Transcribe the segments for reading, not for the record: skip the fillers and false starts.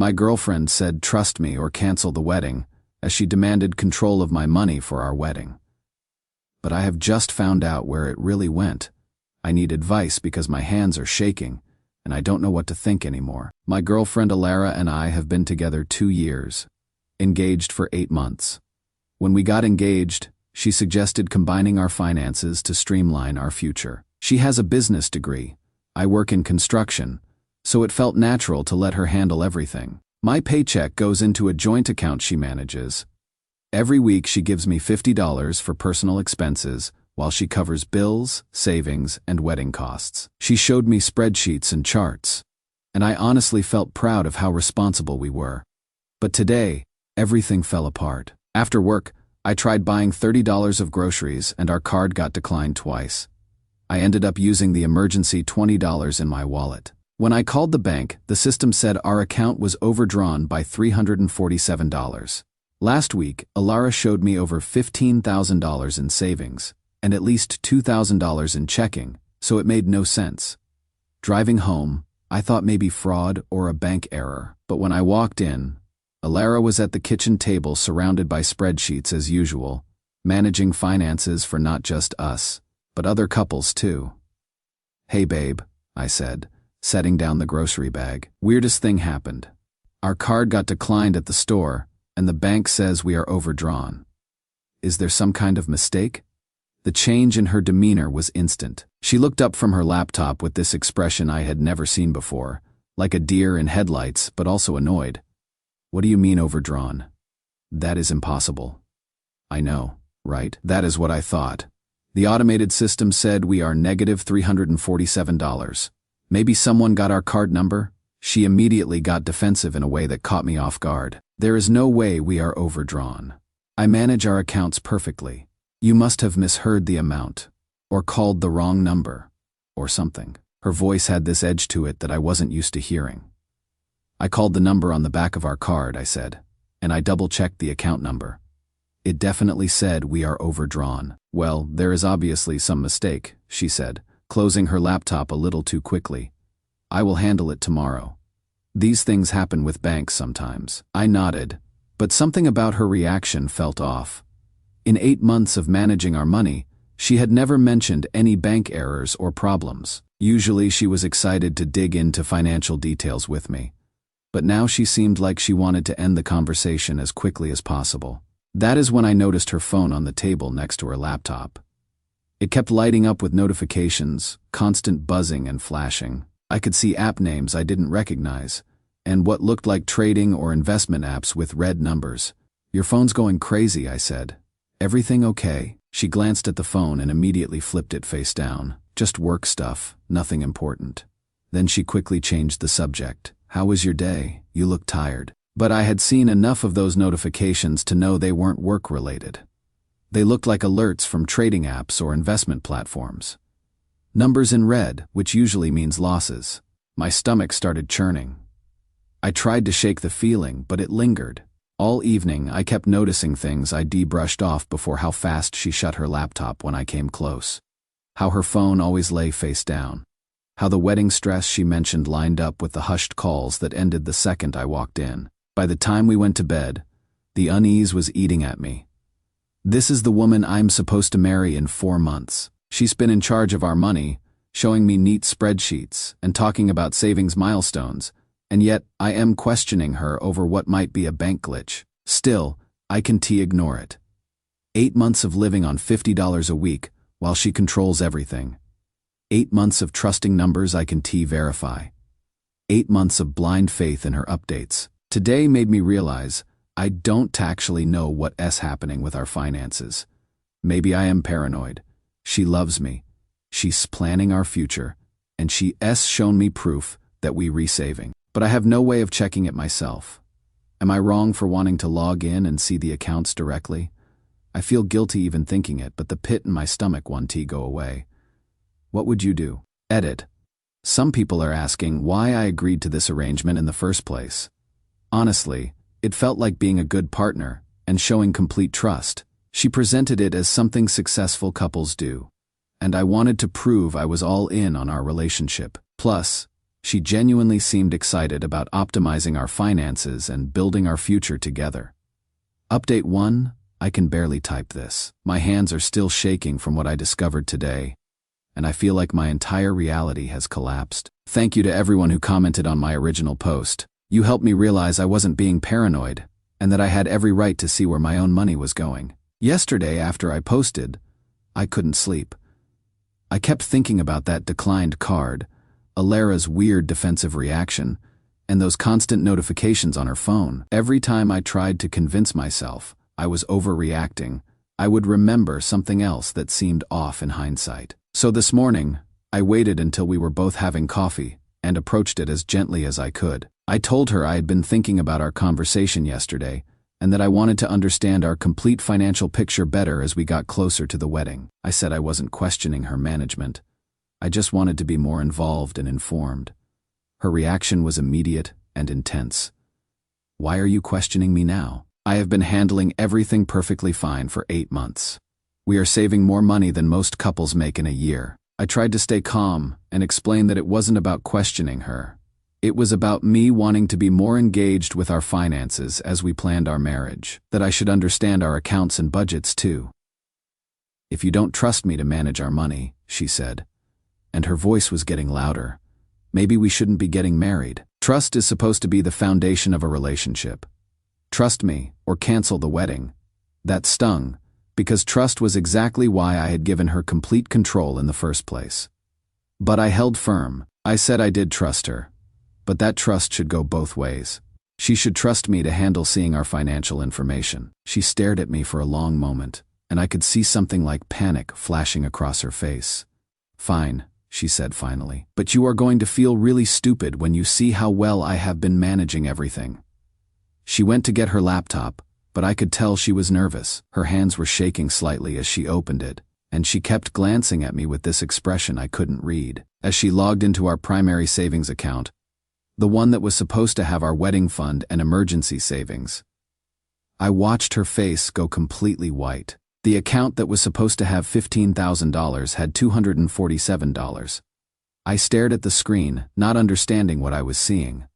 My girlfriend said trust me or cancel the wedding, as she demanded control of my money for our wedding. But I have just found out where it really went. I need advice because my hands are shaking, and I don't know what to think anymore. My girlfriend Alara and I have been together 2 years, engaged for 8 months. When we got engaged, she suggested combining our finances to streamline our future. She has a business degree. I work in construction, so it felt natural to let her handle everything. My paycheck goes into a joint account she manages. Every week she gives me $50 for personal expenses while she covers bills, savings, and wedding costs. She showed me spreadsheets and charts, and I honestly felt proud of how responsible we were. But today, everything fell apart. After work, I tried buying $30 of groceries and our card got declined twice. I ended up using the emergency $20 in my wallet. When I called the bank, the system said our account was overdrawn by $347. Last week, Alara showed me over $15,000 in savings and at least $2,000 in checking, so it made no sense. Driving home, I thought maybe fraud or a bank error, but when I walked in, Alara was at the kitchen table surrounded by spreadsheets as usual, managing finances for not just us, but other couples too. "Hey babe," I said, setting down the grocery bag. "Weirdest thing happened. Our card got declined at the store, and the bank says we are overdrawn. Is there some kind of mistake?" The change in her demeanor was instant. She looked up from her laptop with this expression I had never seen before, like a deer in headlights but also annoyed. "What do you mean overdrawn? That is impossible." "I know, right? That is what I thought. The automated system said we are negative $347. Maybe someone got our card number?" She immediately got defensive in a way that caught me off guard. "There is no way we are overdrawn. I manage our accounts perfectly. You must have misheard the amount, or called the wrong number, or something." Her voice had this edge to it that I wasn't used to hearing. "I called the number on the back of our card," I said, "and I double-checked the account number. It definitely said we are overdrawn." "Well, there is obviously some mistake," she said, closing her laptop a little too quickly. "I will handle it tomorrow. These things happen with banks sometimes." I nodded, but something about her reaction felt off. In 8 months of managing our money, she had never mentioned any bank errors or problems. Usually she was excited to dig into financial details with me, but now she seemed like she wanted to end the conversation as quickly as possible. That is when I noticed her phone on the table next to her laptop. It kept lighting up with notifications, constant buzzing and flashing. I could see app names I didn't recognize, and what looked like trading or investment apps with red numbers. "Your phone's going crazy," I said. "Everything okay?" She glanced at the phone and immediately flipped it face down. "Just work stuff, nothing important." Then she quickly changed the subject. "How was your day? You look tired." But I had seen enough of those notifications to know they weren't work-related. They looked like alerts from trading apps or investment platforms. Numbers in red, which usually means losses. My stomach started churning. I tried to shake the feeling, but it lingered. All evening, I kept noticing things I brushed off before: how fast she shut her laptop when I came close, how her phone always lay face down, how the wedding stress she mentioned lined up with the hushed calls that ended the second I walked in. By the time we went to bed, the unease was eating at me. This is the woman I'm supposed to marry in 4 months. She's been in charge of our money, showing me neat spreadsheets and talking about savings milestones, and yet I am questioning her over what might be a bank glitch. Still, I can't ignore it. 8 months of living on $50 a week while she controls everything. 8 months of trusting numbers I can verify. 8 months of blind faith in her updates. Today made me realize I don't actually know what's happening with our finances. Maybe I am paranoid. She loves me. She's planning our future, and she's shown me proof that we resaving. But I have no way of checking it myself. Am I wrong for wanting to log in and see the accounts directly? I feel guilty even thinking it, but the pit in my stomach won't go away. What would you do? Edit. Some people are asking why I agreed to this arrangement in the first place. Honestly, it felt like being a good partner and showing complete trust. She presented it as something successful couples do, and I wanted to prove I was all in on our relationship. Plus, She genuinely seemed excited about optimizing our finances and building our future together. Update 1, I can barely type this. My hands are still shaking from what I discovered today, and I feel like my entire reality has collapsed. Thank you to everyone who commented on my original post. You helped me realize I wasn't being paranoid, and that I had every right to see where my own money was going. Yesterday, after I posted, I couldn't sleep. I kept thinking about that declined card, Alara's weird defensive reaction, and those constant notifications on her phone. Every time I tried to convince myself I was overreacting, I would remember something else that seemed off in hindsight. So this morning, I waited until we were both having coffee and approached it as gently as I could. I told her I had been thinking about our conversation yesterday and that I wanted to understand our complete financial picture better as we got closer to the wedding. I said I wasn't questioning her management. I just wanted to be more involved and informed. Her reaction was immediate and intense. Why are you questioning me now? I have been handling everything perfectly fine for 8 months. We are saving more money than most couples make in a year. I tried to stay calm and explain that it wasn't about questioning her. It was about me wanting to be more engaged with our finances as we planned our marriage, that I should understand our accounts and budgets too. If you don't trust me to manage our money, she said, and her voice was getting louder, maybe we shouldn't be getting married. Trust is supposed to be the foundation of a relationship. Trust me or cancel the wedding. That stung, because trust was exactly why I had given her complete control in the first place. But I held firm. I said I did trust her, but that trust should go both ways. She should trust me to handle seeing our financial information. She stared at me for a long moment, and I could see something like panic flashing across her face. Fine, she said finally, but you are going to feel really stupid when you see how well I have been managing everything. She went to get her laptop, but I could tell she was nervous. Her hands were shaking slightly as she opened it, and she kept glancing at me with this expression I couldn't read. As she logged into our primary savings account, the one that was supposed to have our wedding fund and emergency savings, I watched her face go completely white. The account that was supposed to have $15,000 had $247. I stared at the screen, not understanding what I was seeing.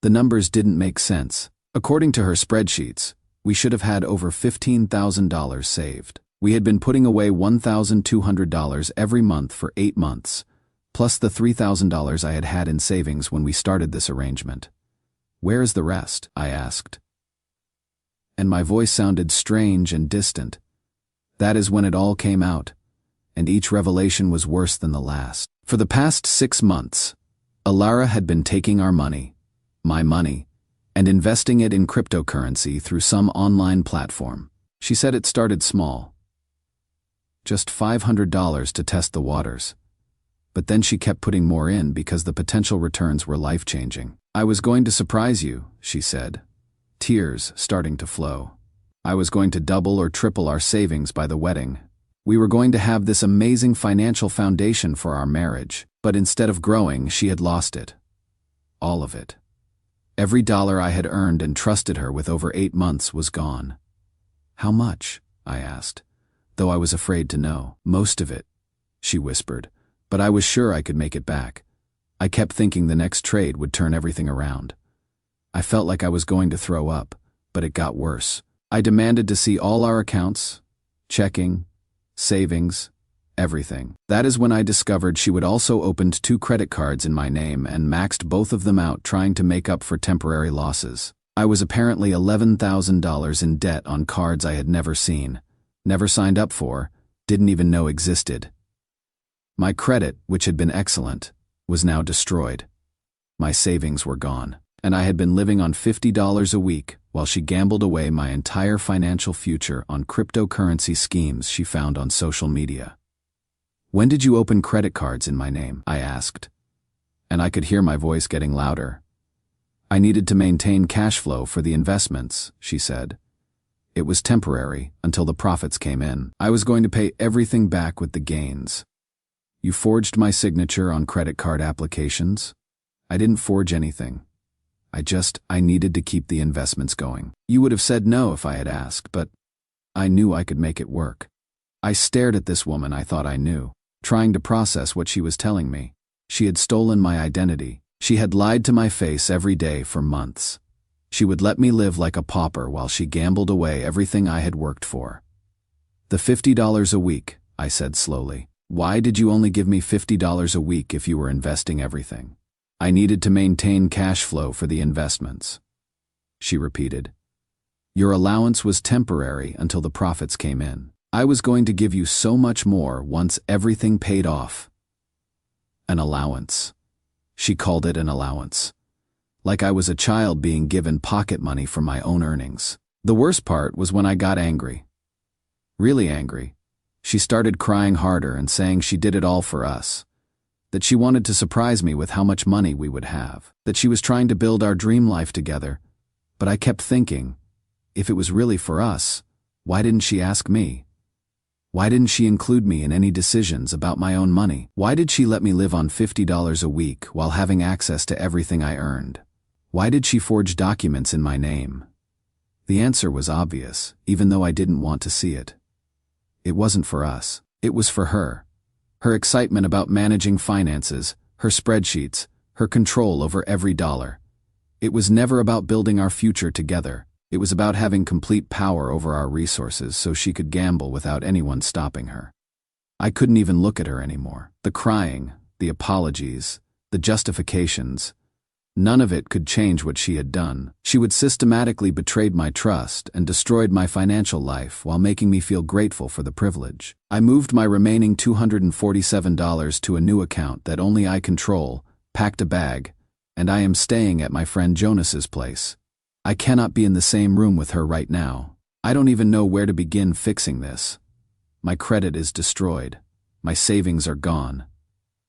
The numbers didn't make sense. According to her spreadsheets, we should have had over $15,000 saved. We had been putting away $1,200 every month for 8 months, plus the $3,000 I had had in savings when we started this arrangement. Where is the rest? I asked. And my voice sounded strange and distant. That is when it all came out, and each revelation was worse than the last. For the past 6 months, Alara had been taking our money, my money, and investing it in cryptocurrency through some online platform. She said it started small, just $500 to test the waters. But then she kept putting more in because the potential returns were life-changing. I was going to surprise you, she said, tears starting to flow. I was going to double or triple our savings by the wedding. We were going to have this amazing financial foundation for our marriage, but instead of growing, she had lost it. All of it. Every dollar I had earned and trusted her with over 8 months was gone. How much? I asked, though I was afraid to know. Most of it, she whispered, but I was sure I could make it back. I kept thinking the next trade would turn everything around. I felt like I was going to throw up, but it got worse. I demanded to see all our accounts, checking, savings, everything. That is when I discovered she would also opened 2 credit cards in my name and maxed both of them out trying to make up for temporary losses. I was apparently $11,000 in debt on cards I had never seen, never signed up for, didn't even know existed. My credit, which had been excellent, was now destroyed. My savings were gone, and I had been living on $50 a week while she gambled away my entire financial future on cryptocurrency schemes she found on social media. When did you open credit cards in my name? I asked, and I could hear my voice getting louder. I needed to maintain cash flow for the investments, she said. It was temporary until the profits came in. I was going to pay everything back with the gains. You forged my signature on credit card applications? I didn't forge anything. I needed to keep the investments going. You would have said no if I had asked, but I knew I could make it work. I stared at this woman I thought I knew, trying to process what she was telling me. She had stolen my identity. She had lied to my face every day for months. She would let me live like a pauper while she gambled away everything I had worked for. The $50 a week, I said slowly. Why did you only give me $50 a week if you were investing everything? I needed to maintain cash flow for the investments. She repeated. Your allowance was temporary until the profits came in. I was going to give you so much more once everything paid off. An allowance. She called it an allowance. Like I was a child being given pocket money from my own earnings. The worst part was when I got angry. Really angry. She started crying harder and saying she did it all for us. That she wanted to surprise me with how much money we would have. That she was trying to build our dream life together. But I kept thinking, if it was really for us, why didn't she ask me? Why didn't she include me in any decisions about my own money? Why did she let me live on $50 a week while having access to everything I earned? Why did she forge documents in my name? The answer was obvious, even though I didn't want to see it. It wasn't for us. It was for her. Her excitement about managing finances, her spreadsheets, her control over every dollar. It was never about building our future together. It was about having complete power over our resources so she could gamble without anyone stopping her. I couldn't even look at her anymore. The crying, the apologies, the justifications, none of it could change what she had done. She would systematically betrayed my trust and destroyed my financial life while making me feel grateful for the privilege. I moved my remaining $247 to a new account that only I control, packed a bag, and I am staying at my friend Jonas's place. I cannot be in the same room with her right now. I don't even know where to begin fixing this. My credit is destroyed. My savings are gone.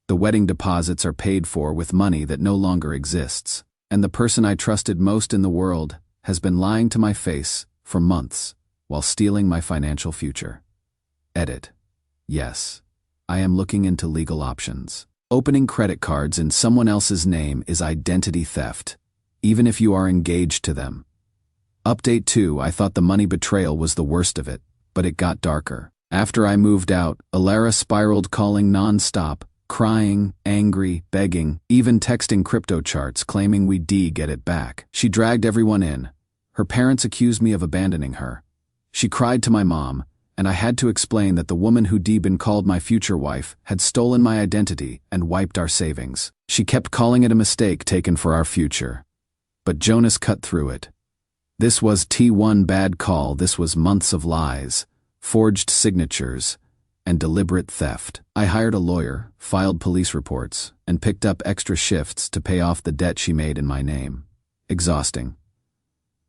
The wedding deposits are paid for with money that no longer exists. And the person I trusted most in the world has been lying to my face for months while stealing my financial future. Edit. Yes, I am looking into legal options. Opening credit cards in someone else's name is identity theft, even if you are engaged to them. Update 2. I thought the money betrayal was the worst of it, but it got darker. After I moved out, Alara spiraled, calling non-stop, crying, angry, begging, even texting crypto charts claiming we'd get it back. She dragged everyone in. Her parents accused me of abandoning her. She cried to my mom, and I had to explain that the woman who been called my future wife had stolen my identity and wiped our savings. She kept calling it a mistake taken for our future. But Jonas cut through it. This was T1 bad call. This was months of lies, forged signatures, and deliberate theft. I hired a lawyer, filed police reports, and picked up extra shifts to pay off the debt she made in my name. Exhausting.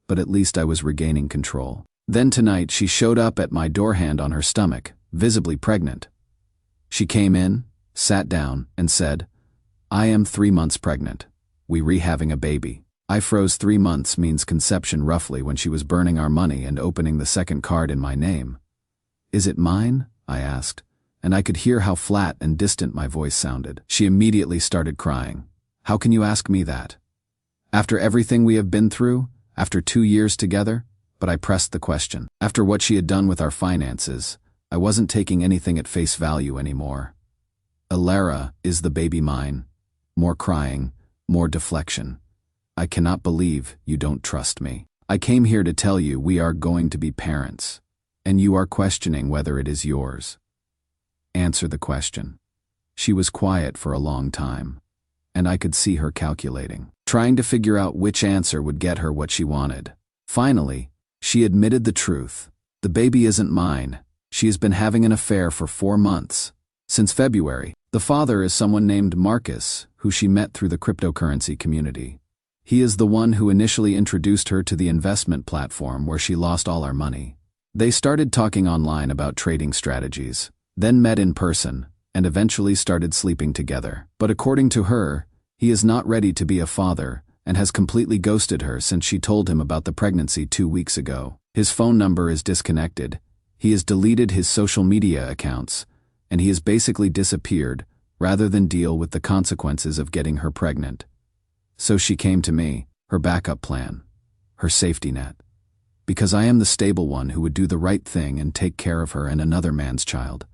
But at least I was regaining control. Then tonight she showed up at my door, hand on her stomach, visibly pregnant. She came in, sat down, and said, I am 3 months pregnant. We having a baby. I froze. 3 months means conception roughly when she was burning our money and opening the second card in my name. Is it mine? I asked, and I could hear how flat and distant my voice sounded. She immediately started crying. How can you ask me that? After everything we have been through, after 2 years together? But I pressed the question. After what she had done with our finances, I wasn't taking anything at face value anymore. Alara, is the baby mine? More crying, more deflection. I cannot believe you don't trust me. I came here to tell you we are going to be parents, and you are questioning whether it is yours. Answer the question. She was quiet for a long time, and I could see her calculating, trying to figure out which answer would get her what she wanted. Finally, she admitted the truth. The baby isn't mine. She has been having an affair for 4 months. Since February. The father is someone named Marcus, who she met through the cryptocurrency community. He is the one who initially introduced her to the investment platform where she lost all our money. They started talking online about trading strategies, then met in person, and eventually started sleeping together. But according to her, he is not ready to be a father and has completely ghosted her since she told him about the pregnancy 2 weeks ago. His phone number is disconnected, he has deleted his social media accounts, and he has basically disappeared rather than deal with the consequences of getting her pregnant. So she came to me, her backup plan, her safety net. Because I am the stable one who would do the right thing and take care of her and another man's child.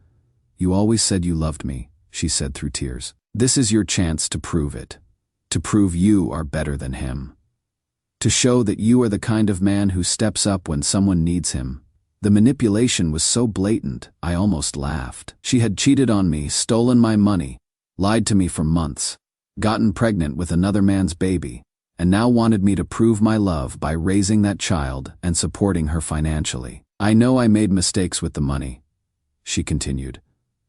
You always said you loved me, she said through tears. This is your chance to prove it. to prove you are better than him. To show that you are the kind of man who steps up when someone needs him. The manipulation was so blatant, I almost laughed. She had cheated on me, stolen my money, lied to me for months, gotten pregnant with another man's baby, and now wanted me to prove my love by raising that child and supporting her financially. I know I made mistakes with the money, she continued,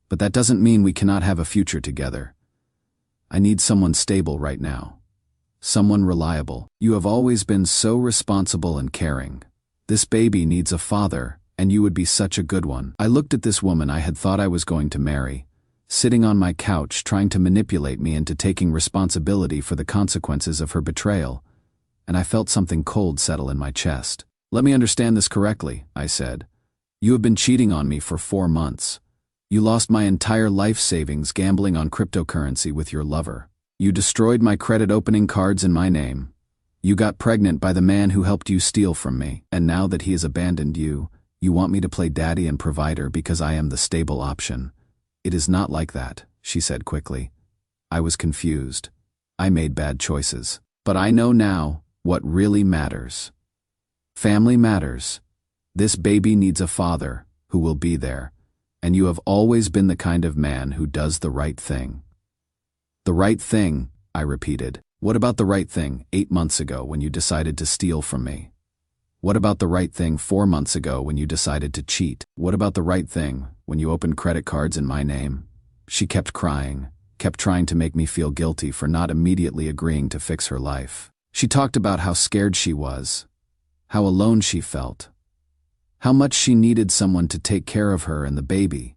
but that doesn't mean we cannot have a future together. I need someone stable right now. Someone reliable. You have always been so responsible and caring. This baby needs a father, and you would be such a good one. I looked at this woman I had thought I was going to marry, sitting on my couch trying to manipulate me into taking responsibility for the consequences of her betrayal, and I felt something cold settle in my chest. Let me understand this correctly, I said. You have been cheating on me for 4 months. You lost my entire life savings gambling on cryptocurrency with your lover. You destroyed my credit opening cards in my name. You got pregnant by the man who helped you steal from me, and now that he has abandoned you, you want me to play daddy and provider because I am the stable option. It is not like that, she said quickly. I was confused. I made bad choices. But I know now what really matters. Family matters. This baby needs a father who will be there, and you have always been the kind of man who does the right thing. The right thing, I repeated. What about the right thing 8 months ago when you decided to steal from me? What about the right thing 4 months ago when you decided to cheat? What about the right thing when you opened credit cards in my name? She kept crying, kept trying to make me feel guilty for not immediately agreeing to fix her life. She talked about how scared she was, how alone she felt, how much she needed someone to take care of her and the baby.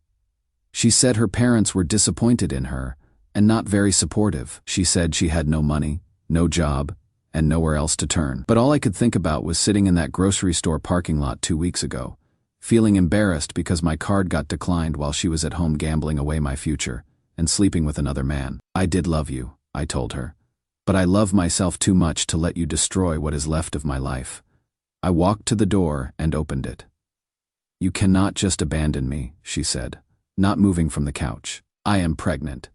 She said her parents were disappointed in her and not very supportive. She said she had no money, no job, and nowhere else to turn. But all I could think about was sitting in that grocery store parking lot 2 weeks ago, feeling embarrassed because my card got declined while she was at home gambling away my future and sleeping with another man. I did love you, I told her, but I love myself too much to let you destroy what is left of my life. I walked to the door and opened it. You cannot just abandon me, she said, not moving from the couch. I am pregnant.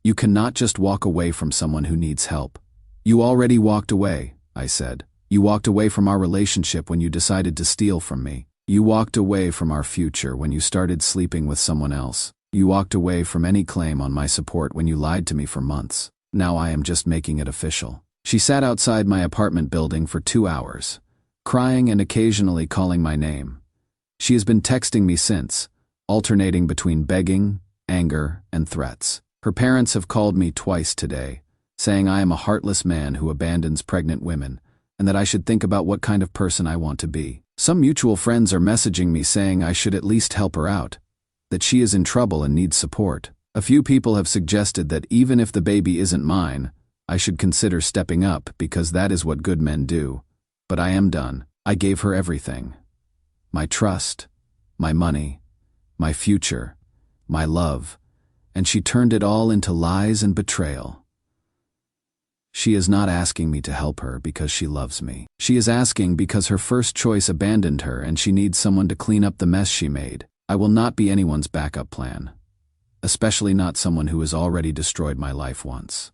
You cannot just walk away from someone who needs help. You already walked away, I said. You walked away from our relationship when you decided to steal from me. You walked away from our future when you started sleeping with someone else. You walked away from any claim on my support when you lied to me for months. Now I am just making it official. She sat outside my apartment building for 2 hours, crying and occasionally calling my name. She has been texting me since, alternating between begging, anger, and threats. Her parents have called me twice today, saying I am a heartless man who abandons pregnant women, and that I should think about what kind of person I want to be. Some mutual friends are messaging me saying I should at least help her out, that she is in trouble and needs support. A few people have suggested that even if the baby isn't mine, I should consider stepping up because that is what good men do. But I am done. I gave her everything. My trust, my money, my future, my love, and she turned it all into lies and betrayal. She is not asking me to help her because she loves me. She is asking because her first choice abandoned her and she needs someone to clean up the mess she made. I will not be anyone's backup plan, especially not someone who has already destroyed my life once.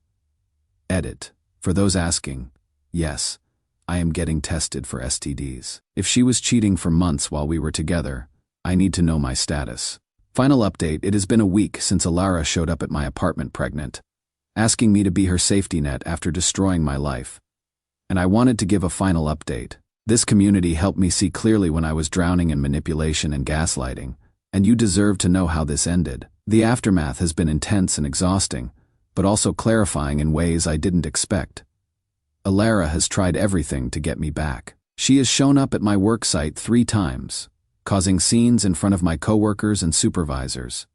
Edit. For those asking, yes, I am getting tested for STDs. If she was cheating for months while we were together, I need to know my status. Final update, it has been a week since Alara showed up at my apartment pregnant, asking me to be her safety net after destroying my life. And I wanted to give a final update. This community helped me see clearly when I was drowning in manipulation and gaslighting, and you deserve to know how this ended. The aftermath has been intense and exhausting, but also clarifying in ways I didn't expect. Alara has tried everything to get me back. She has shown up at my work site 3 times, causing scenes in front of my coworkers and supervisors.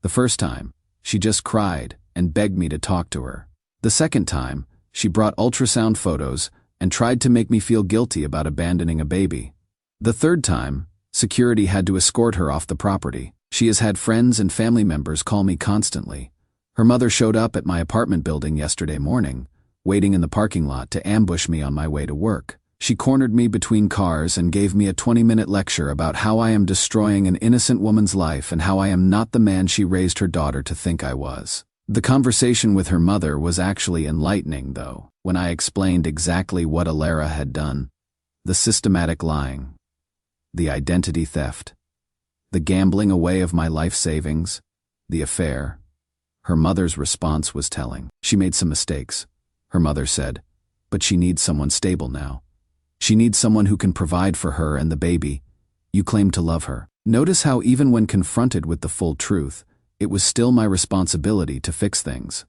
The first time, she just cried and begged me to talk to her. The second time, she brought ultrasound photos and tried to make me feel guilty about abandoning a baby. The third time, security had to escort her off the property. She has had friends and family members call me constantly. Her mother showed up at my apartment building yesterday morning, waiting in the parking lot to ambush me on my way to work. She cornered me between cars and gave me a 20-minute lecture about how I am destroying an innocent woman's life and how I am not the man she raised her daughter to think I was. The conversation with her mother was actually enlightening, though, when I explained exactly what Alara had done: the systematic lying, the identity theft, the gambling away of my life savings, the affair. Her mother's response was telling. She made some mistakes, her mother said, but she needs someone stable now. She needs someone who can provide for her and the baby. You claim to love her. Notice how even when confronted with the full truth, it was still my responsibility to fix things.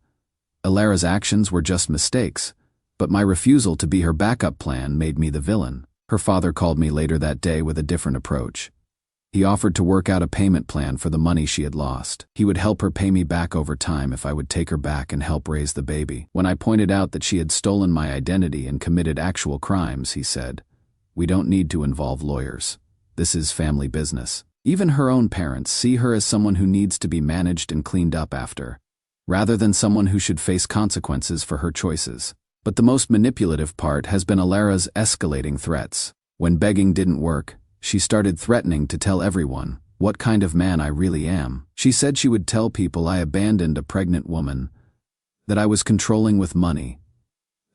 Alara's actions were just mistakes, but my refusal to be her backup plan made me the villain. Her father called me later that day with a different approach. He offered to work out a payment plan for the money she had lost. He would help her pay me back over time if I would take her back and help raise the baby. When I pointed out that she had stolen my identity and committed actual crimes, he said, "We don't need to involve lawyers. This is family business." Even her own parents see her as someone who needs to be managed and cleaned up after, rather than someone who should face consequences for her choices. But the most manipulative part has been Alara's escalating threats. When begging didn't work, she started threatening to tell everyone what kind of man I really am. She said she would tell people I abandoned a pregnant woman, that I was controlling with money,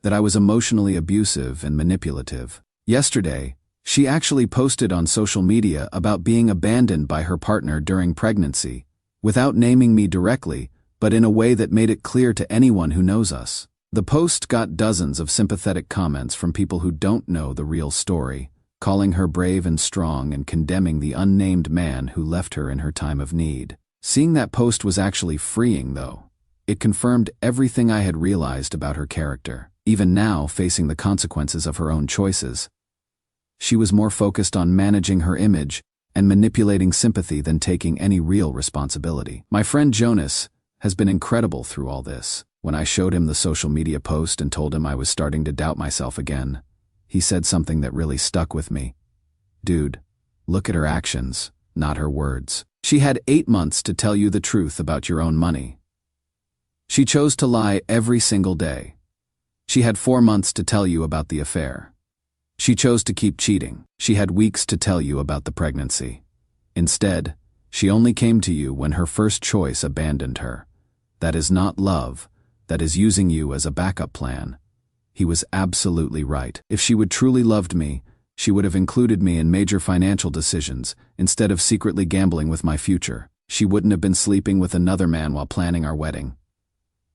that I was emotionally abusive and manipulative. Yesterday, she actually posted on social media about being abandoned by her partner during pregnancy, without naming me directly, but in a way that made it clear to anyone who knows us. The post got dozens of sympathetic comments from people who don't know the real story, calling her brave and strong and condemning the unnamed man who left her in her time of need. Seeing that post was actually freeing, though. It confirmed everything I had realized about her character. Even now, facing the consequences of her own choices, she was more focused on managing her image and manipulating sympathy than taking any real responsibility. My friend Jonas has been incredible through all this. When I showed him the social media post and told him I was starting to doubt myself again, he said something that really stuck with me. "Dude, look at her actions, not her words. She had 8 months to tell you the truth about your own money. She chose to lie every single day. She had 4 months to tell you about the affair. She chose to keep cheating. She had weeks to tell you about the pregnancy. Instead, she only came to you when her first choice abandoned her. That is not love. That is using you as a backup plan." He was absolutely right. If she would truly loved me, she would have included me in major financial decisions instead of secretly gambling with my future. She wouldn't have been sleeping with another man while planning our wedding.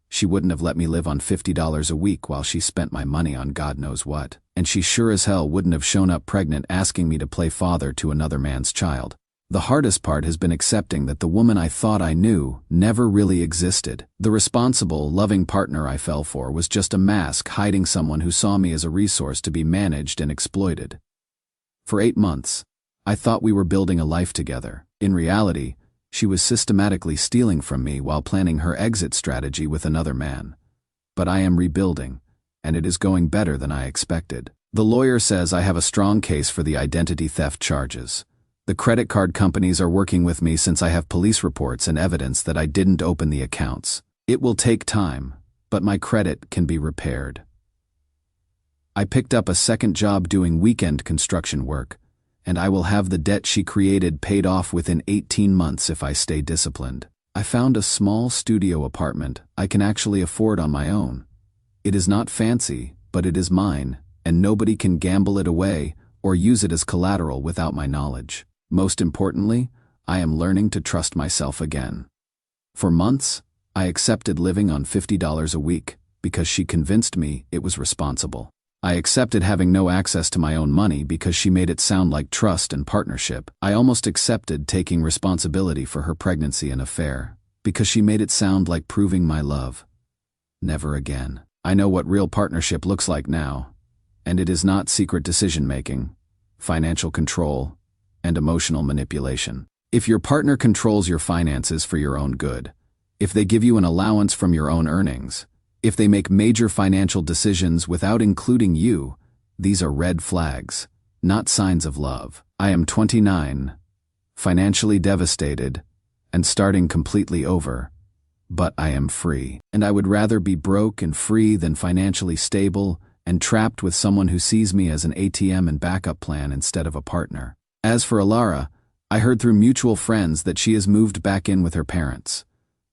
She wouldn't have let me live on $50 a week while she spent my money on God knows what. And she sure as hell wouldn't have shown up pregnant asking me to play father to another man's child. The hardest part has been accepting that the woman I thought I knew never really existed. The responsible, loving partner I fell for was just a mask hiding someone who saw me as a resource to be managed and exploited. For 8 months, I thought we were building a life together. In reality, she was systematically stealing from me while planning her exit strategy with another man. But I am rebuilding, and it is going better than I expected. The lawyer says I have a strong case for the identity theft charges. The credit card companies are working with me since I have police reports and evidence that I didn't open the accounts. It will take time, but my credit can be repaired. I picked up a second job doing weekend construction work, and I will have the debt she created paid off within 18 months if I stay disciplined. I found a small studio apartment I can actually afford on my own. It is not fancy, but it is mine, and nobody can gamble it away or use it as collateral without my knowledge. Most importantly, I am learning to trust myself again. For months, I accepted living on $50 a week because she convinced me it was responsible. I accepted having no access to my own money because she made it sound like trust and partnership. I almost accepted taking responsibility for her pregnancy and affair because she made it sound like proving my love. Never again. I know what real partnership looks like now, and it is not secret decision-making, financial control, and emotional manipulation. If your partner controls your finances for your own good, if they give you an allowance from your own earnings, if they make major financial decisions without including you, these are red flags, not signs of love. I am 29, financially devastated, and starting completely over, but I am free. And I would rather be broke and free than financially stable and trapped with someone who sees me as an ATM and backup plan instead of a partner. As for Alara, I heard through mutual friends that she has moved back in with her parents.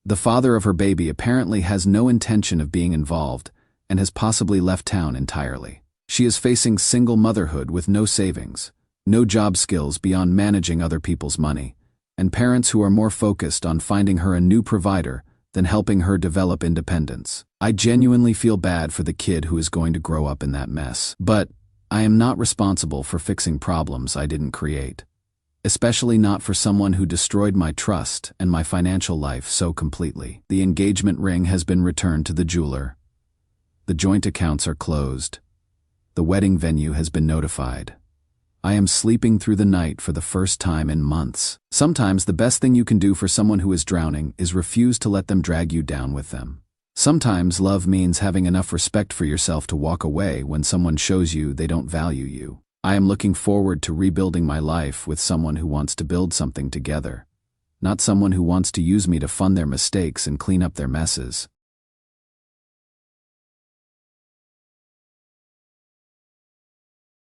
The father of her baby apparently has no intention of being involved and has possibly left town entirely. She is facing single motherhood with no savings, no job skills beyond managing other people's money, and parents who are more focused on finding her a new provider than helping her develop independence. I genuinely feel bad for the kid who is going to grow up in that mess. But I am not responsible for fixing problems I didn't create, especially not for someone who destroyed my trust and my financial life so completely. The engagement ring has been returned to the jeweler. The joint accounts are closed. The wedding venue has been notified. I am sleeping through the night for the first time in months. Sometimes the best thing you can do for someone who is drowning is refuse to let them drag you down with them. Sometimes love means having enough respect for yourself to walk away when someone shows you they don't value you. I am looking forward to rebuilding my life with someone who wants to build something together, not someone who wants to use me to fund their mistakes and clean up their messes.